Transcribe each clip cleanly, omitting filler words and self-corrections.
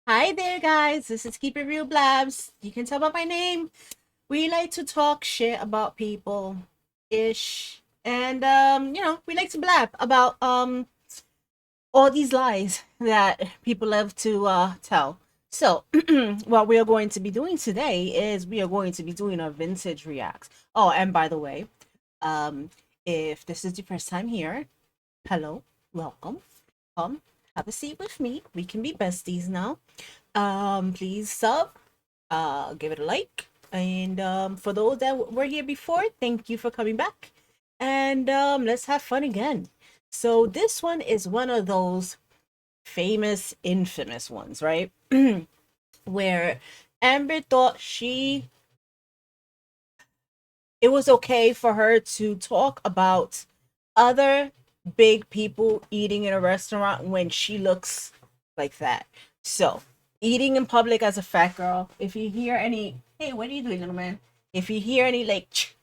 Hi there, guys. This is Keep It Real Blabs. You can tell by my name. We like to talk shit about people, ish, and we like to blab about all these lies that people love to tell. So, what we are going to be doing today is we are going to be doing a vintage reacts. Oh, and by the way, um, if this is your first time here, hello, welcome. Come, have a seat with me. We can be besties now. Please sub, give it a like, and for those that were here before, thank you for coming back, and let's have fun again. So this one is one of those famous, infamous ones, right? Where Amber thought it was okay for her to talk about other big people eating in a restaurant when she looks like that. So, eating in public as a fat girl, if you hear any, hey, what are you doing, little man? If you hear any like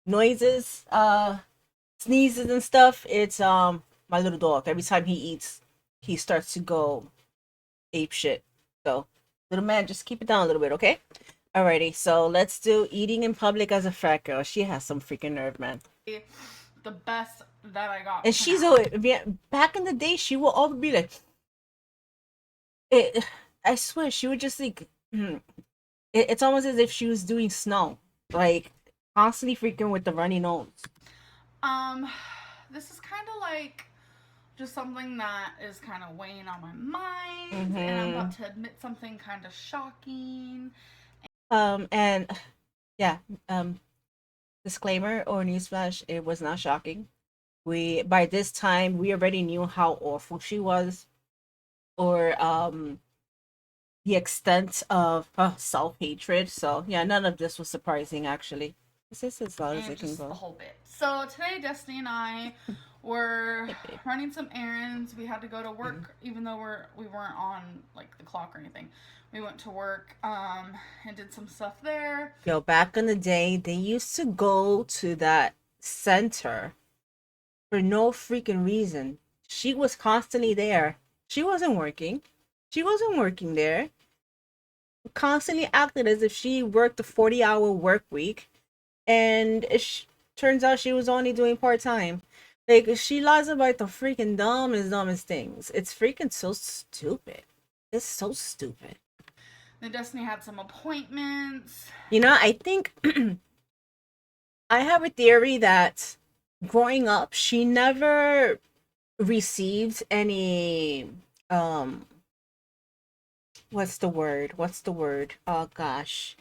noises, sneezes and stuff, it's my little dog. Every time he eats, he starts to go ape shit. So, little man, just keep it down a little bit, okay? Alrighty, so let's do eating in public as a fat girl. She has some freaking nerve, man. The best that I got And for she's now. always, back in the day, she will always be like, it, I swear, she would just like, it's almost as if she was doing snow, like constantly freaking with the runny nose. Um, this is kind of like just something that is kind of weighing on my mind, and I'm Mm-hmm. about to admit something kind of shocking. And yeah, um, disclaimer or newsflash, it was not shocking. By this time, we already knew how awful she was, or the extent of her self hatred. So yeah, none of this was surprising actually. This is as loud as And it can just the go. whole bit. So today, Destiny and I were Hey babe. running some errands. We had to go to work, even though we weren't on like the clock or anything. We went to work and did some stuff there. Yo, back in the day, they used to go to that center for no freaking reason. She was constantly there. She wasn't working. She wasn't working there. Constantly acted as if she worked a 40-hour work week. And turns out she was only doing part time. Like, she lies about the freaking dumbest things. It's freaking so stupid. It's so stupid. Then Destiny had some appointments. I think I have a theory that growing up, she never received any um what's the word? What's the word? Oh gosh.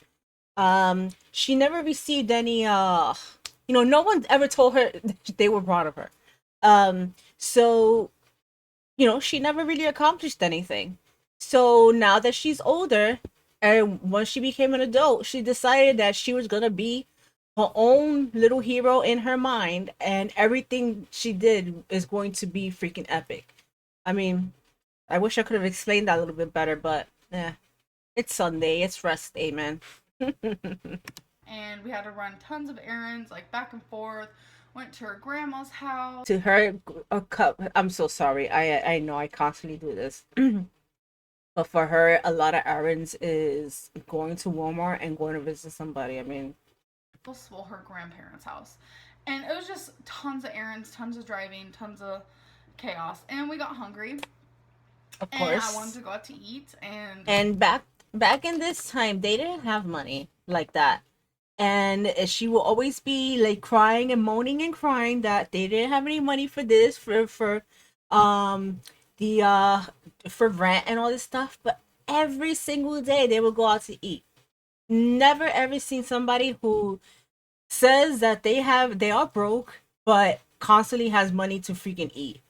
She never received any no one ever told her they were proud of her. So she never really accomplished anything. So now that she's older, and once she became an adult, she decided that she was gonna be her own little hero in her mind, and everything she did is going to be freaking epic. I mean, I wish I could have explained that a little bit better, but yeah, it's Sunday, it's rest day, man. And we had to run tons of errands, like back and forth. Went to her grandma's house. To her, a cup. I'm so sorry. I know I constantly do this. But for her, a lot of errands is going to Walmart and going to visit somebody. I mean, Well, her grandparents' house. And it was just tons of errands, tons of driving, tons of chaos. And we got hungry. of And I wanted course. to go out to eat. And And back in this time, they didn't have money like that. And she will always be like crying and moaning and crying that they didn't have any money for this, um the for rent and all this stuff. But every single day they would go out to eat. Never ever seen somebody who says that they are broke but constantly has money to freaking eat.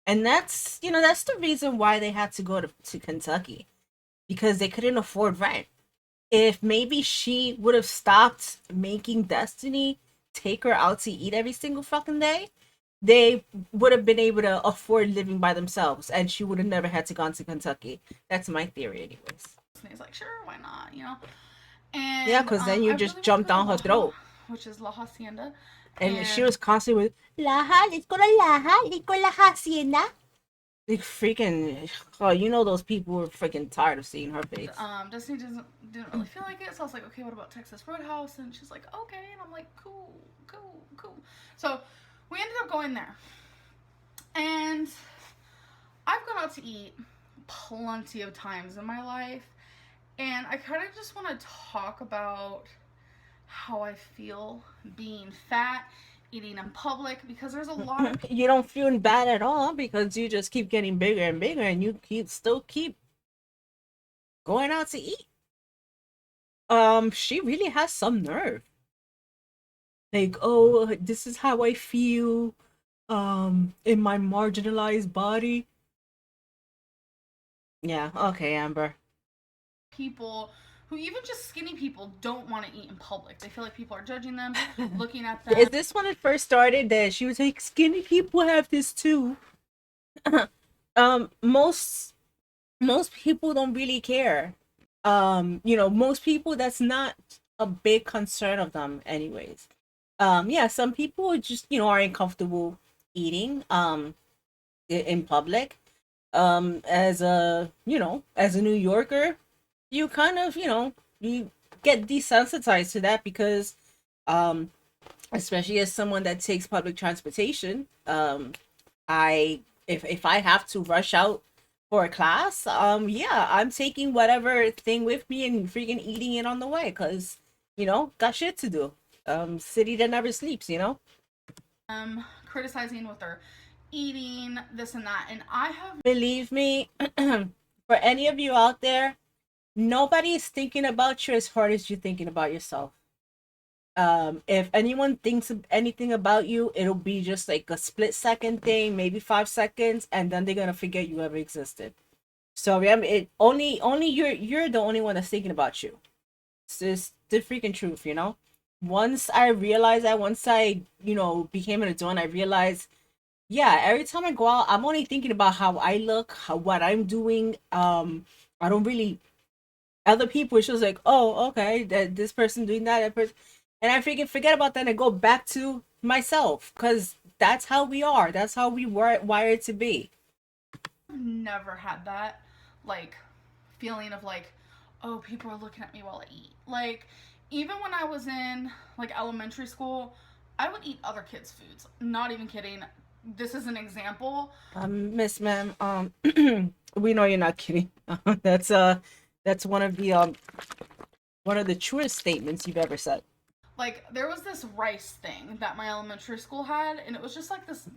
And that's the reason why they had to go to Kentucky, because they couldn't afford rent. If maybe she would have stopped making Destiny take her out to eat every single fucking day, they would have been able to afford living by themselves, and she would have never had to gone to Kentucky. That's my theory, anyways. he's like, sure, why not, Yeah, And because then you I just really want to jumped go to down her Laha, throat, which is La Hacienda. and she And was constantly with Laha, let's go to Laha, let's go to La Hacienda. Like freaking, oh, you know those people were freaking tired of seeing her face. Destiny didn't really feel like it, so I was like, okay, what about Texas Roadhouse? And she's like, okay, and I'm like, cool, cool, cool. So we ended up going there, and I've gone out to eat plenty of times in my life, and I kind of just want to talk about how I feel being fat, eating in public, because there's a lot of You don't feel bad at all because you just keep getting bigger and bigger, and you keep going out to eat. She really has some nerve. Like, oh, this is how I feel, in my marginalized body. Yeah, okay, Amber. people who, even just skinny people, don't want to eat in public. They feel like people are judging them, looking at them. Is this when it first started that she was like, skinny people have this too? Most people don't really care. Most people, that's not a big concern of them anyways. Yeah, some people just, are uncomfortable eating in public. As a New Yorker, you kind of, you get desensitized to that because um especially as someone that takes public transportation, I if I have to rush out for a class, yeah, I'm taking whatever thing with me and freaking eating it on the way because, got shit to do. City that never sleeps. Criticizing what they're eating, this and that. And I have Believe me, for any of you out there, nobody is thinking about you as hard as you're thinking about yourself. If anyone thinks anything about you, it'll be just like a split second thing, maybe 5 seconds, and then they're gonna forget you ever existed. So yeah, it only you're the only one that's thinking about you. It's just the freaking truth. Once I realized that, once I became an adult, I realized, yeah, every time I go out, I'm only thinking about how I look, what I'm doing. I don't really, other people, it's just like, oh, okay, that this person doing that person, and I freaking forget about that and go back to myself because that's how we are. That's how we were wired to be. never had that, like, feeling of like, oh, people are looking at me while I eat. Like, even when I was in like elementary school, I would eat other kids' foods. Not even kidding. This is an example. Miss Ma'am, we know you're not kidding. That's that's one of the truest statements you've ever said. Like, there was this rice thing that my elementary school had, and it was just like this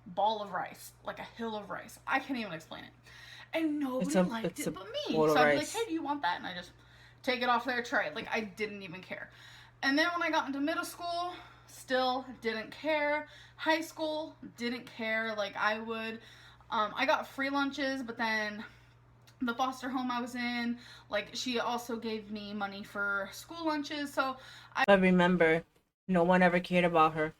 ball of rice, like a hill of rice. I can't even explain it. And nobody liked It's it a but me. bowl of So I'd be like, hey, rice. do you want that? And I just take it off their tray. Like, I didn't even care. And then when I got into middle school, still didn't care. High school, didn't care. Like, I got free lunches, but then the foster home I was in, like, she also gave me money for school lunches. So I But remember, no one ever cared about her.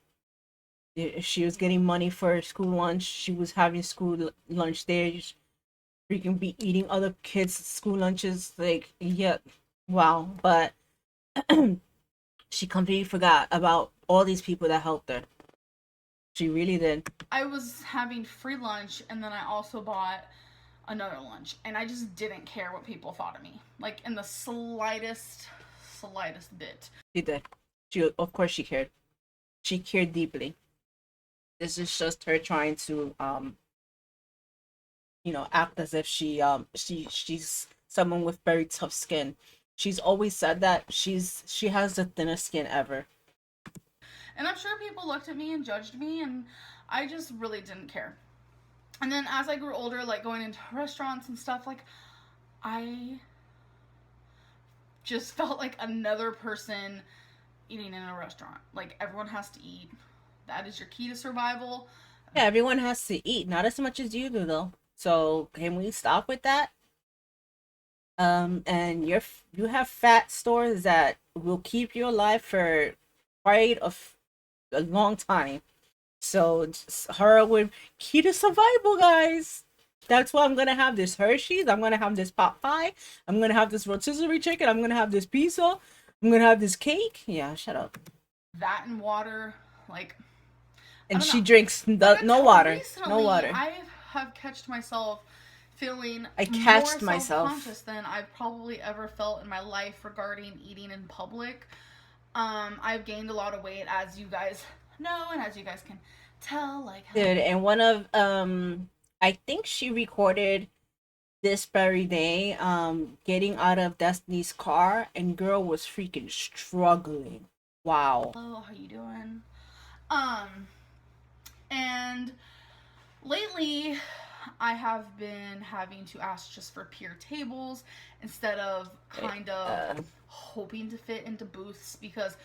If she was getting money for school lunch, she was having school lunch there. You freaking be eating other kids' school lunches. Like, yeah, wow. But she completely forgot about all these people that helped her. She really did. I was having free lunch, and then I also bought another lunch, and I just didn't care what people thought of me, like, in the slightest bit. She did. Of course, she cared. She cared deeply. This is just her trying to, act as if she's someone with very tough skin. She's always said that she has the thinnest skin ever. And I'm sure people looked at me and judged me, and I just really didn't care. And then as I grew older, like going into restaurants and stuff, like, I just felt like another person eating in a restaurant. Like, everyone has to eat. That is your key to survival. Yeah, everyone has to eat, not as much as you do though. So can we stop with that? And you have fat stores that will keep you alive for quite a long time. So just her with key to survival, guys. That's why I'm gonna have this Hershey's. I'm gonna have this pot pie. I'm gonna have this rotisserie chicken. I'm gonna have this pizza. I'm gonna have this cake. Yeah, shut up. That and water, like, I And don't she know. drinks But no water. No recently, water. have catched myself feeling I more catched self myself. conscious than I've probably ever felt in my life regarding eating in public. I've gained a lot of weight, as you guys know, and as you guys can tell. Like, Dude, and one of I think she recorded this very day, getting out of Destiny's car, and girl was freaking struggling. Wow. hello, how you doing? Um, and lately, I have been having to ask just for peer tables instead of kind of Uh, hoping to fit into booths because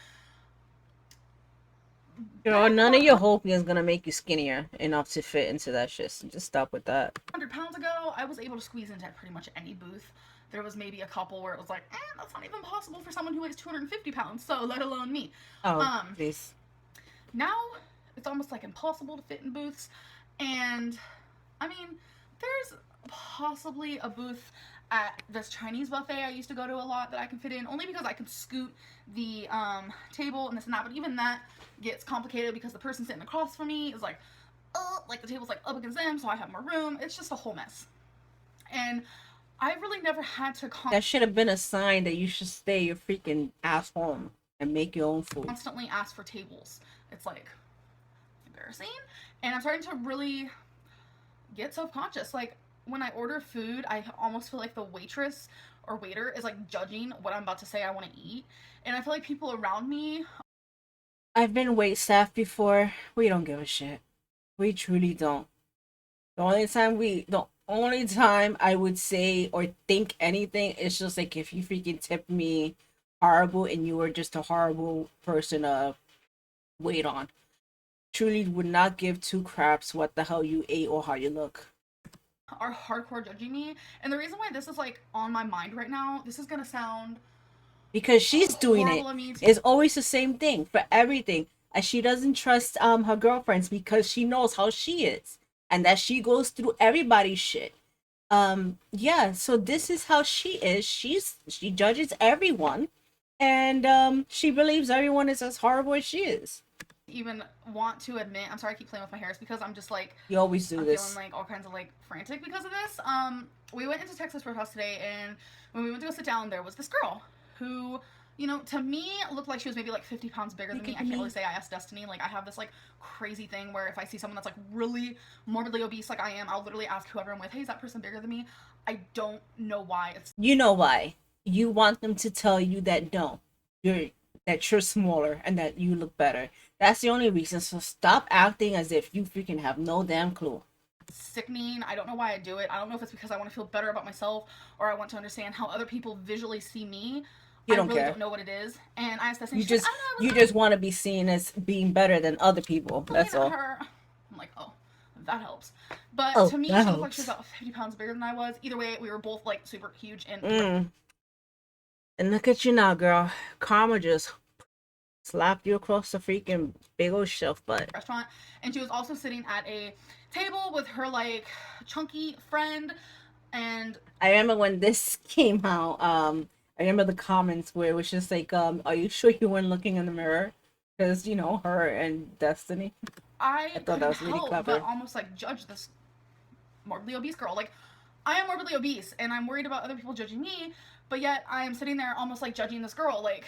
Girl, back none of about your hoping is gonna make you skinnier enough to fit into that shit. So just stop with that. 100 pounds ago, I was able to squeeze into pretty much any booth. There was maybe a couple where it was like, that's not even possible for someone who weighs 250 pounds, so let alone me. Oh, Um, please. Now it's almost like impossible to fit in booths, and I mean, there's possibly a booth at this Chinese buffet I used to go to a lot that I can fit in, only because I can scoot the table and this and that. But even that gets complicated because the person sitting across from me is like the table's like up against them, so I have more room. It's just a whole mess, and I really never had to That should have been a sign that you should stay your freaking ass home and make your own food. constantly ask for tables. It's like embarrassing, and I'm starting to really get self-conscious. Like when I order food, I almost feel like the waitress or waiter is like judging what I'm about to say I want to eat, and I feel like people around me. I've been wait staff before. We don't give a shit. We truly don't. The only time I would say or think anything is just like if you freaking tip me horrible and you were just a horrible person to wait on. Truly would not give two craps what the hell you ate or how you look. Are hardcore judging me, and the reason why this is like on my mind right now, this is gonna sound Because she's doing it. horrible of me to. It's always the same thing for everything. And she doesn't trust her girlfriends because she knows how she is. And that she goes through everybody's shit. Yeah, so this is how she is. She judges everyone, and she believes everyone is as horrible as she is. Even want to admit, I'm sorry I keep playing with my hair. It's because I'm just like, You always do I'm feeling this. like all kinds of like frantic because of this. We went into Texas Roadhouse today, and when we went to go sit down, there was this girl who, to me looked like she was maybe like 50 pounds bigger than me. I can't really say I asked Destiny. Like I have this like crazy thing where if I see someone that's like really morbidly obese like I am, I'll literally ask whoever I'm with, hey, is that person bigger than me? I don't know why. It's You know why? You want them to tell you that no, you're that you're smaller and that you look better. That's the only reason. So stop acting as if you freaking have no damn clue. sickening. I don't know why I do it. I don't know if it's because I want to feel better about myself or I want to understand how other people visually see me. You I don't really care. don't know what it is. And I asked Destiny, You she's like, just I don't know, you it was just want to be seen as being better than other people. looking That's at all. her. I'm like, oh, that helps. But Oh, to me, that she looked like she was helps. about 50 pounds bigger than I was. Either way, we were both like super huge and Mm. And look at you now, girl. Karma just slapped you across the freaking big old shelf butt. restaurant. And she was also sitting at a table with her like chunky friend. And I remember when this came out, I remember the comments where it was just like, are you sure you weren't looking in the mirror? Because, her and Destiny. I I thought that couldn't was really help but clever. almost like judge this morbidly obese girl. Like, I am morbidly obese and I'm worried about other people judging me, but yet I am sitting there almost like judging this girl. Like,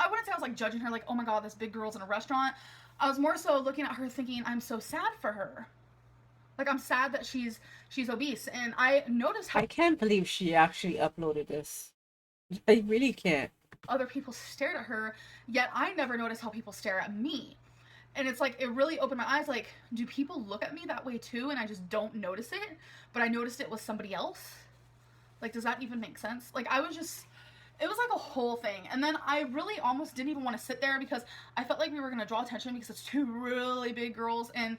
I wouldn't say I was like judging her, like, oh my god, this big girl's in a restaurant. I was more so looking at her thinking, I'm so sad for her. Like, I'm sad that she's obese. And I noticed how I can't believe she actually uploaded this. I really can't. other people stared at her, yet I never noticed how people stare at me. And it's like, it really opened my eyes. Like, do people look at me that way too? And I just don't notice it, but I noticed it with somebody else. Like, does that even make sense? Like, it was like a whole thing. And then I really almost didn't even want to sit there because I felt like we were going to draw attention because it's two really big girls. And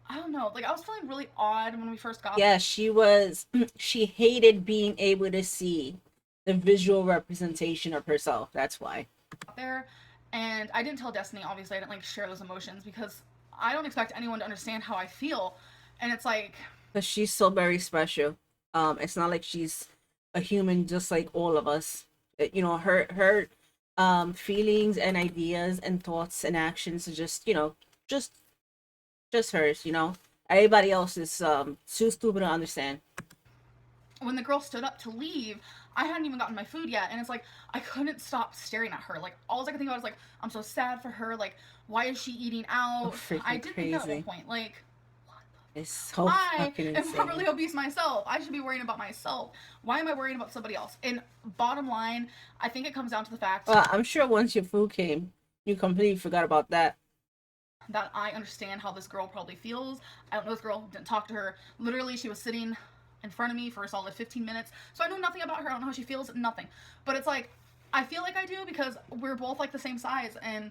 I don't know, like, I was feeling really odd when we first got Yeah, she was, she hated being able to see the visual representation of herself. That's why. there. And I didn't tell Destiny, obviously, I didn't like share those emotions because I don't expect anyone to understand how I feel. And it's like, Because she's so very special. It's not like she's a human just like all of us. Her feelings and ideas and thoughts and actions are just just hers. Everybody else is too stupid to understand. When the girl stood up to leave, I hadn't even gotten my food yet, and it's like I couldn't stop staring at her. Like all I could think about was like, I'm so sad for her. Like, why is she eating So out? I freaking did think that at one crazy. point. Like, It's so I fucking am insane. morbidly obese myself. I should be worrying about myself. Why am I worrying about somebody else? And bottom line, I think it comes down to the fact Well, I'm sure once your food came, you completely forgot about that. that I understand how this girl probably feels. I don't know this girl, didn't talk to her. Literally, she was sitting in front of me for a solid 15 minutes. So I know nothing about her. I don't know how she feels, nothing. But it's like, I feel like I do because we're both like the same size. And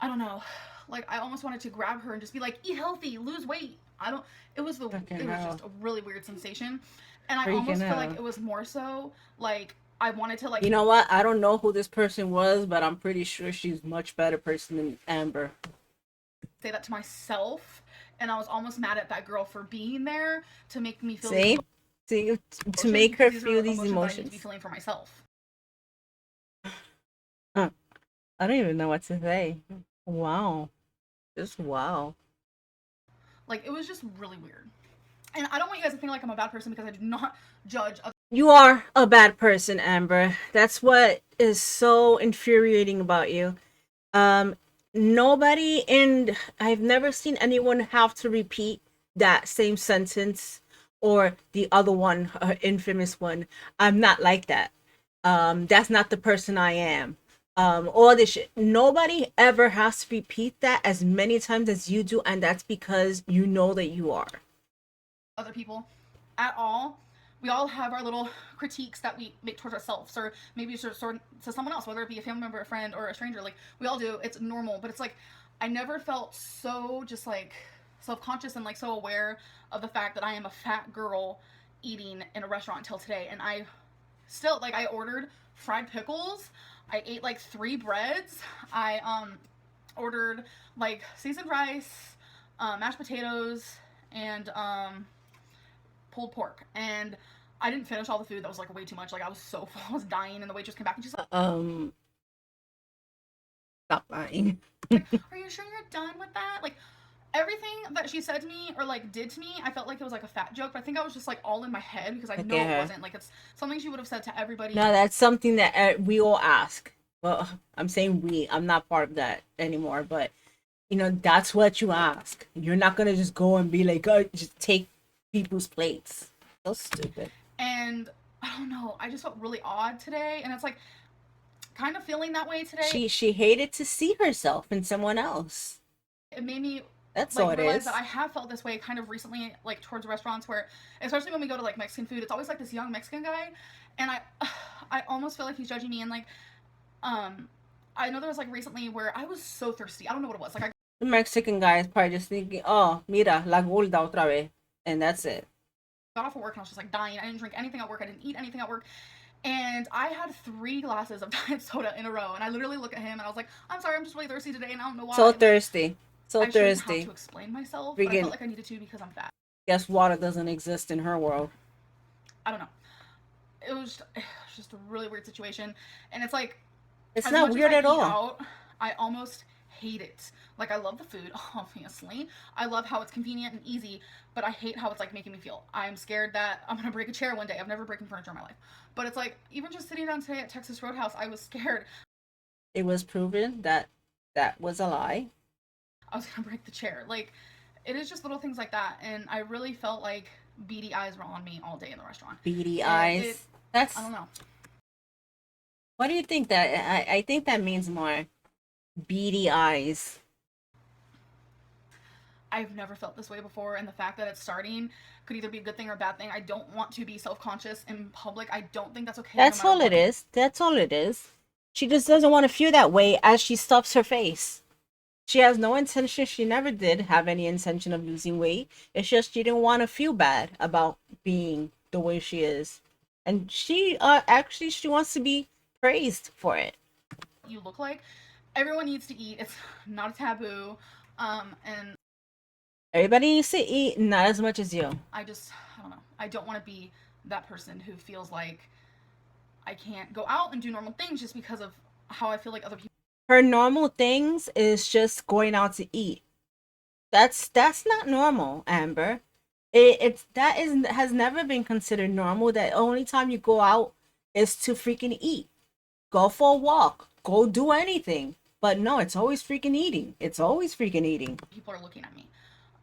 I don't know. Like, I almost wanted to grab her and just be like, eat healthy, lose weight. I don't, Fucking it was hell. just a really weird sensation. And I Freaking almost feel like hell. it was more so like I wanted to like You know what? I don't know who this person was, but I'm pretty sure she's much better person than Amber. say that to myself. And I was almost mad at that girl for being there to make me feel these See? See, to emotions make because her these feel are these emotions that I need to be emotions. feeling for myself. Huh. I don't even know what to say. Wow. Just wow. Like, it was just really weird. And I don't want you guys to think like I'm a bad person because I do not judge other. You are a bad person, Amber. That's what is so infuriating about you. Um, nobody in I've never seen anyone have to repeat that same sentence or the other one, infamous one. I'm not like that. That's not the person I am. All this shit. Nobody ever has to repeat that as many times as you do, and that's because you know that you are. Other people at all. We all have our little critiques that we make towards ourselves, or maybe to someone else, whether it be a family member, a friend, or a stranger. Like we all do. It's normal, but it's like I never felt so just like self-conscious and like so aware of the fact that I am a fat girl eating in a restaurant until today, and I still like I ordered fried pickles. I ate like 3 breads. I ordered like seasoned rice, mashed potatoes, and pulled pork. And I didn't finish all the food. That was like way too much. Like I was so full. I was dying. And the waitress came back and she's Stop lying. like, "Are you sure you're done with that?" Like everything that she said to me or like did to me, I felt like it was like a fat joke. But I think I was just like all in my head because I Look know at it her. wasn't. Like it's something she would have said to everybody. No, that's something that we all ask. Well, I'm saying we. I'm not part of that anymore, but that's what you ask. You're not gonna just go and be like, oh, just take people's plates. So stupid. And I don't know. I just felt really odd today, and it's like kind of feeling that way today. She hated to see herself in someone else. It made me That's all like it realize that is. I have felt this way kind of recently, like towards restaurants where, especially when we go to like Mexican food, it's always like this young Mexican guy, and I almost feel like he's judging me. And like, um, I know there was like recently where I was so thirsty. I don't know what it was. Like I The Mexican guy is probably just thinking, oh, mira, la gorda otra vez. And that's it. got off of work and I was just like dying. I didn't drink anything at work. I didn't eat anything at work. And I had 3 glasses of diet soda in a row. And I literally look at him and I was like, I'm sorry, I'm just really thirsty today and I don't know So why. Like, thirsty. So I shouldn't have thirsty. to explain myself, but I felt Freaking like I needed to because I'm fat. guess water doesn't exist in her world. I don't know. It was just a really weird situation. And it's like, It's as not much as weird I at eat all. out, I almost hate it. Like, I love the food, obviously. I love how it's convenient and easy, but I hate how it's like making me feel. I'm scared that I'm gonna break a chair one day. I've never broken furniture in my life. But it's like, even just sitting down today at Texas Roadhouse, I was scared It was proven that that was a lie. I was gonna break the chair. Like, it is just little things like that. And I really felt like beady eyes were on me all day in the restaurant. Beady It eyes. I don't That's know. what do you think that I think that means more. Beady eyes. I've never felt this way before, and the fact that it's starting could either be a good thing or a bad thing. I don't want to be self conscious in public. I don't think that's okay no That's matter all it what. is. That's all it is. She just doesn't want to feel that way as she stuffs her face. She has no intention, she never did have any intention of losing weight. It's just she didn't want to feel bad about being the way she is. And she actually she wants to be praised for it. You look like everyone needs to eat. It's not a taboo. And Everybody needs to eat, not as much as you. I don't know. I don't want to be that person who feels like I can't go out and do normal things just because of how I feel like other people. Her normal things is just going out to eat. That's not normal, Amber. It's that is has never been considered normal. That only time you go out is to freaking eat. Go for a walk. Go do anything. But no, it's always freaking eating. It's always freaking eating. People are looking at me.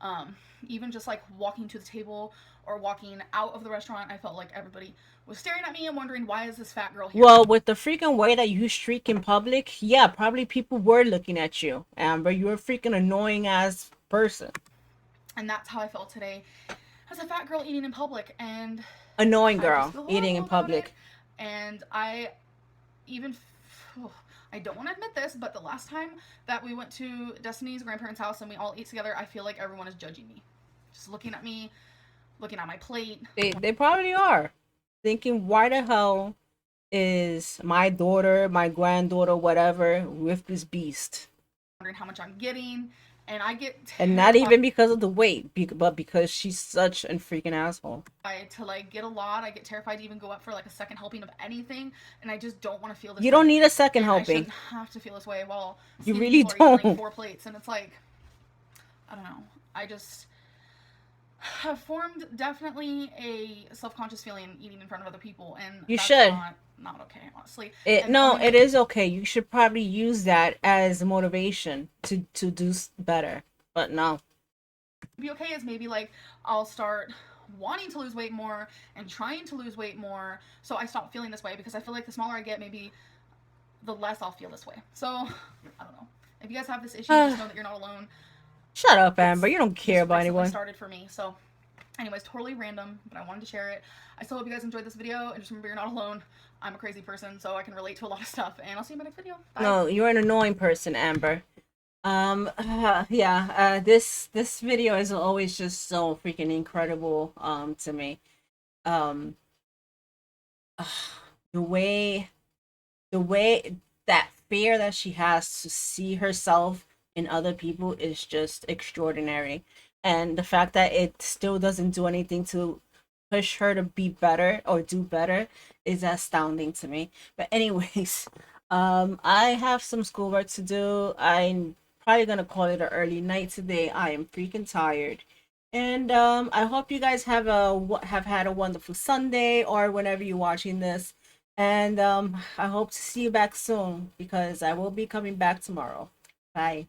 Um, Even just like walking to the table or walking out of the restaurant, I felt like everybody was staring at me and wondering, why is this fat girl here? Well, with the freaking way that you streak in public, yeah, probably people were looking at you, Amber. You're a freaking annoying ass person. And that's how I felt today as a fat girl eating in public. And Annoying I just girl feel eating horrible in about it. public. And even I don't want to admit this, but the last time that we went to Destiny's grandparents' house and we all ate together, I feel like everyone is judging me, just looking at me, looking at my plate, They probably are thinking, why the hell is my daughter, my granddaughter, whatever, with this beast? wondering how much I'm getting, and I get And not terrified even because of the weight, but because she's such a freaking asshole. to like get a lot. I get terrified to even go up for like a second helping of anything, and I just don't want to feel this You way. don't need a second And I helping. shouldn't have to feel this way while You skinny really people are eating like don't. 4 plates, and it's like, I don't know. I just have formed definitely a self-conscious feeling eating in front of other people, and You that's should. not okay, honestly. It And the no, only it is okay. You should probably use that as motivation to do better. But no. be okay is maybe like I'll start wanting to lose weight more and trying to lose weight more, so I stop feeling this way, because I feel like the smaller I get, maybe the less I'll feel this way. So I don't know. If you guys have this issue, just know that you're not alone. Shut up, Amber. It's You don't care just about recently anyone. started for me. So anyways, totally random, but I wanted to share it. I still hope you guys enjoyed this video, and just remember, you're not alone. I'm a crazy person, so I can relate to a lot of stuff, and I'll see you in my next video. Bye. No, you're an annoying person, Amber. Yeah, this video is always just so freaking incredible to me. Um the way the way that fear that she has to see herself in other people is just extraordinary. And the fact that it still doesn't do anything to push her to be better or do better is astounding to me. But anyways, I have some schoolwork to do. I'm probably gonna call it an early night today. I am freaking tired. And I hope you guys have had a wonderful Sunday or whenever you're watching this. And I hope to see you back soon because I will be coming back tomorrow. Bye.